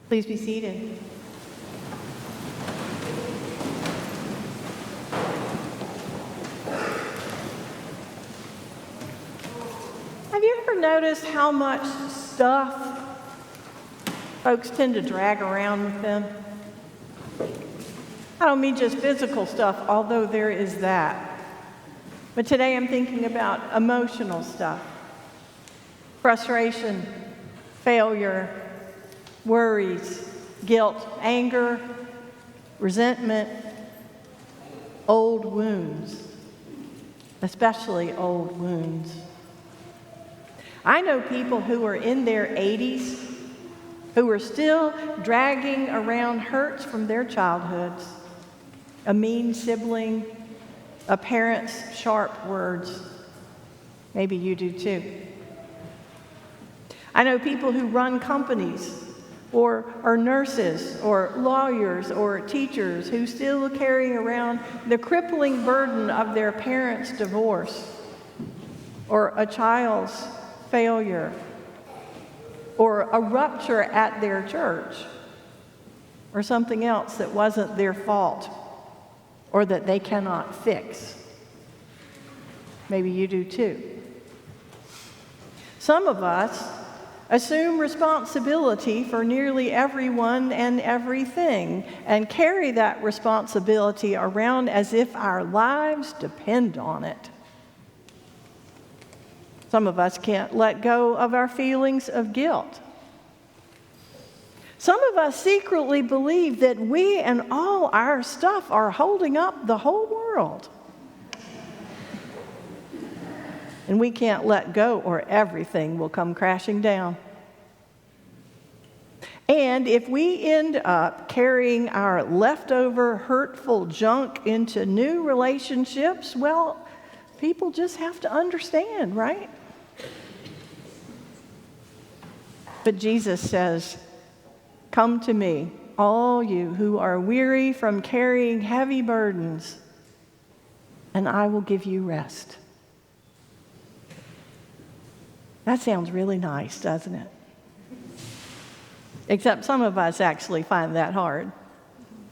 Please be seated. Have you ever noticed how much stuff folks tend to drag around with them? I don't mean just physical stuff, although there is that. But today I'm thinking about emotional stuff. Frustration, failure, worries, guilt, anger, resentment, old wounds, especially old wounds. I know people who are in their 80s who are still dragging around hurts from their childhoods, a mean sibling, a parent's sharp words. Maybe you do too. I know people who run companies or are nurses or lawyers or teachers who still carry around the crippling burden of their parents' divorce or a child's failure or a rupture at their church or something else that wasn't their fault or that they cannot fix. Maybe you do too. Some of us assume responsibility for nearly everyone and everything and carry that responsibility around as if our lives depend on it. Some of us can't let go of our feelings of guilt. Some of us secretly believe that we and all our stuff are holding up the whole world. And we can't let go or everything will come crashing down. And if we end up carrying our leftover hurtful junk into new relationships, well, people just have to understand, right? But Jesus says, "Come to me, all you who are weary from carrying heavy burdens, and I will give you rest." That sounds really nice, doesn't it? Except some of us actually find that hard.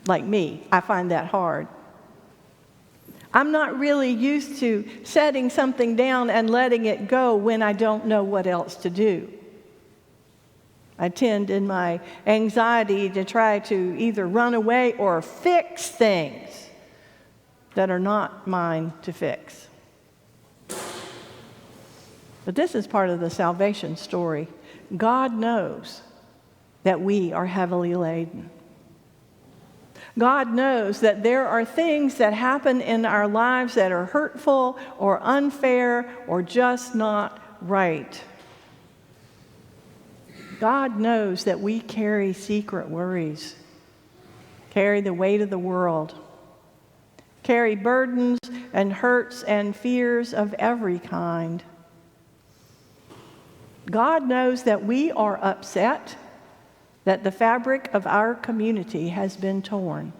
Like me, I find that hard. I'm not really used to setting something down and letting it go when I don't know what else to do. I tend in my anxiety to try to either run away or fix things that are not mine to fix. But this is part of the salvation story. God knows that we are heavily laden. God knows that there are things that happen in our lives that are hurtful or unfair or just not right. God knows that we carry secret worries, carry the weight of the world, carry burdens and hurts and fears of every kind. God knows that we are upset that the fabric of our community has been torn.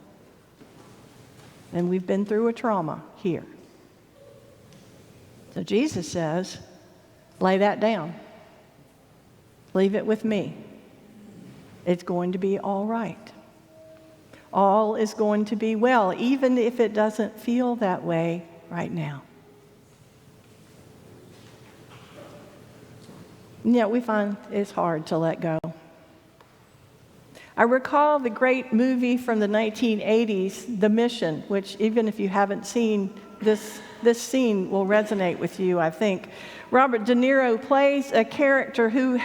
And we've been through a trauma here. So Jesus says, lay that down. Leave it with me. It's going to be all right. All is going to be well, even if it doesn't feel that way right now. And yet we find it's hard to let go. I recall the great movie from the 1980s, The Mission, which even if you haven't seen this scene will resonate with you, I think. Robert De Niro plays a character who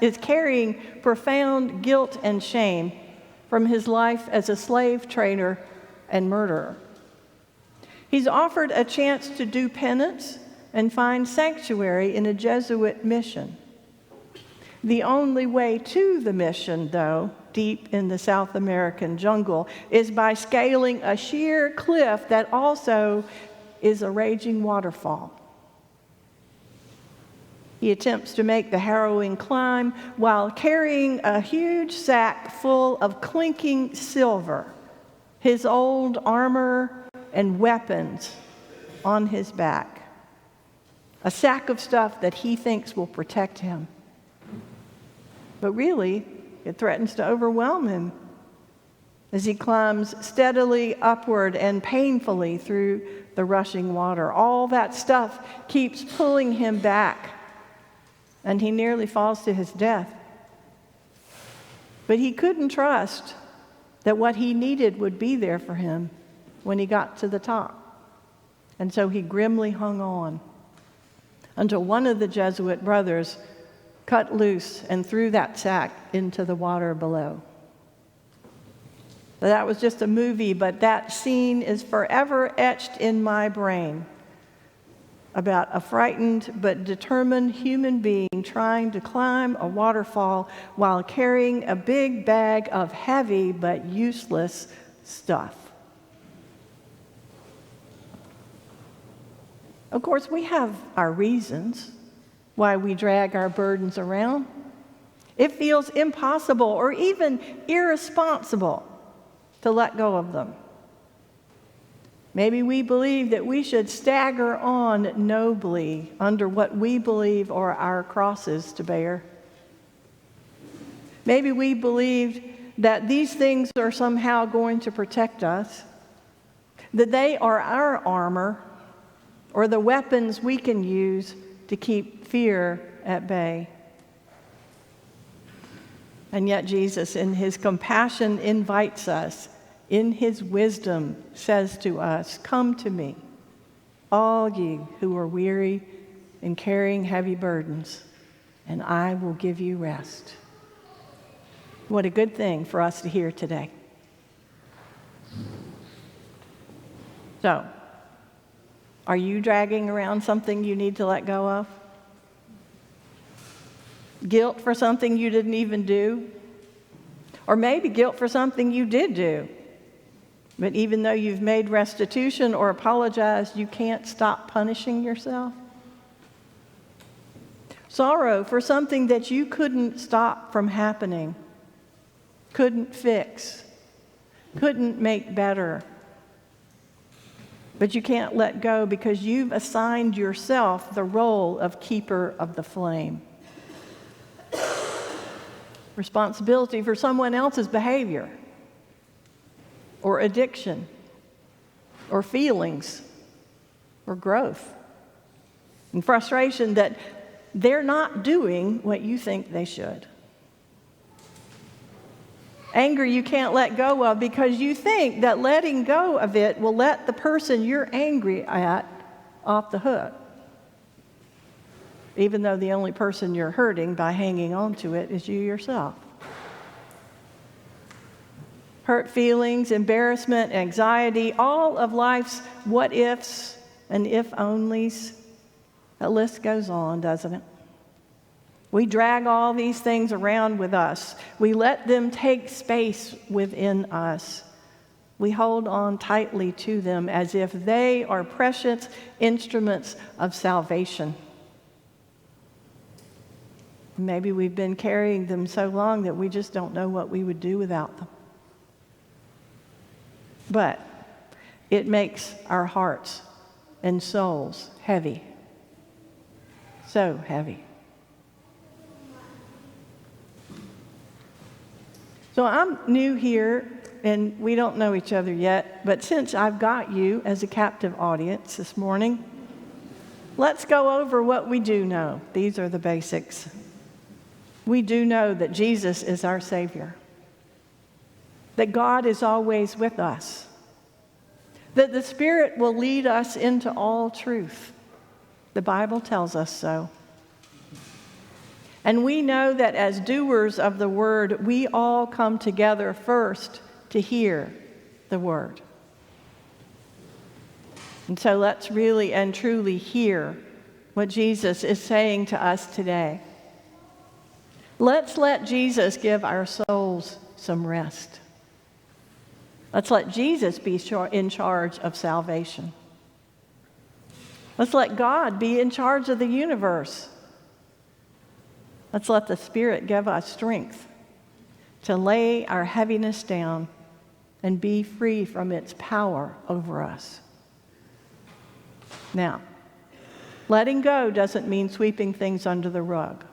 is carrying profound guilt and shame from his life as a slave trader and murderer. He's offered a chance to do penance and find sanctuary in a Jesuit mission. The only way to the mission, though, deep in the South American jungle, is by scaling a sheer cliff that also is a raging waterfall. He attempts to make the harrowing climb while carrying a huge sack full of clinking silver, his old armor and weapons on his back. A sack of stuff that he thinks will protect him. But really, It threatens to overwhelm him as he climbs steadily upward and painfully through the rushing water. All that stuff keeps pulling him back, and he nearly falls to his death. But he couldn't trust that what he needed would be there for him when he got to the top. And so he grimly hung on until one of the Jesuit brothers cut loose and threw that sack into the water below. That was just a movie, but that scene is forever etched in my brain about a frightened but determined human being trying to climb a waterfall while carrying a big bag of heavy but useless stuff. Of course, we have our reasons why we drag our burdens around. It feels impossible or even irresponsible to let go of them. Maybe we believe that we should stagger on nobly under what we believe are our crosses to bear. Maybe we believe that these things are somehow going to protect us, that they are our armor or the weapons we can use to keep fear at bay. And yet Jesus, in his compassion, invites us. In his wisdom, says to us, "Come to me, all you who are weary and carrying heavy burdens, and I will give you rest." What a good thing for us to hear today. So, are you dragging around something you need to let go of? Guilt for something you didn't even do? Or maybe guilt for something you did do. But even though you've made restitution or apologized, you can't stop punishing yourself? Sorrow for something that you couldn't stop from happening, couldn't fix, couldn't make better. But you can't let go because you've assigned yourself the role of keeper of the flame. Responsibility for someone else's behavior, or addiction, or feelings, or growth, and frustration that they're not doing what you think they should. Anger you can't let go of because you think that letting go of it will let the person you're angry at off the hook, even though the only person you're hurting by hanging on to it is you yourself. Hurt feelings, embarrassment, anxiety, all of life's what ifs and if onlys. That list goes on, doesn't it? We drag all these things around with us. We let them take space within us. We hold on tightly to them as if they are precious instruments of salvation. Maybe we've been carrying them so long that we just don't know what we would do without them. But it makes our hearts and souls heavy. So heavy. So I'm new here, and we don't know each other yet, but since I've got you as a captive audience this morning, let's go over what we do know. These are the basics. We do know that Jesus is our Savior, that God is always with us, that the Spirit will lead us into all truth. The Bible tells us so. And we know that as doers of the Word, we all come together first to hear the Word. And so let's really and truly hear what Jesus is saying to us today. Let's let Jesus give our souls some rest. Let's let Jesus be in charge of salvation. Let's let God be in charge of the universe. Let's let the Spirit give us strength to lay our heaviness down and be free from its power over us. Now, letting go doesn't mean sweeping things under the rug.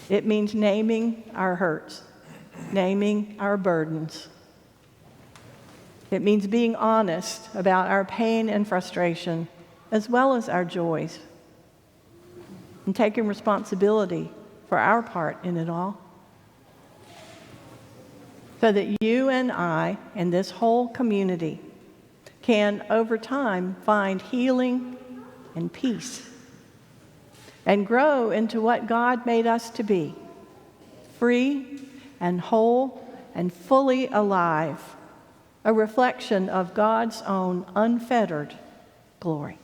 It means naming our hurts, naming our burdens. It means being honest about our pain and frustration, as well as our joys, and taking responsibility for our part in it all, so that you and I and this whole community can, over time, find healing and peace and grow into what God made us to be, free and whole and fully alive, a reflection of God's own unfettered glory.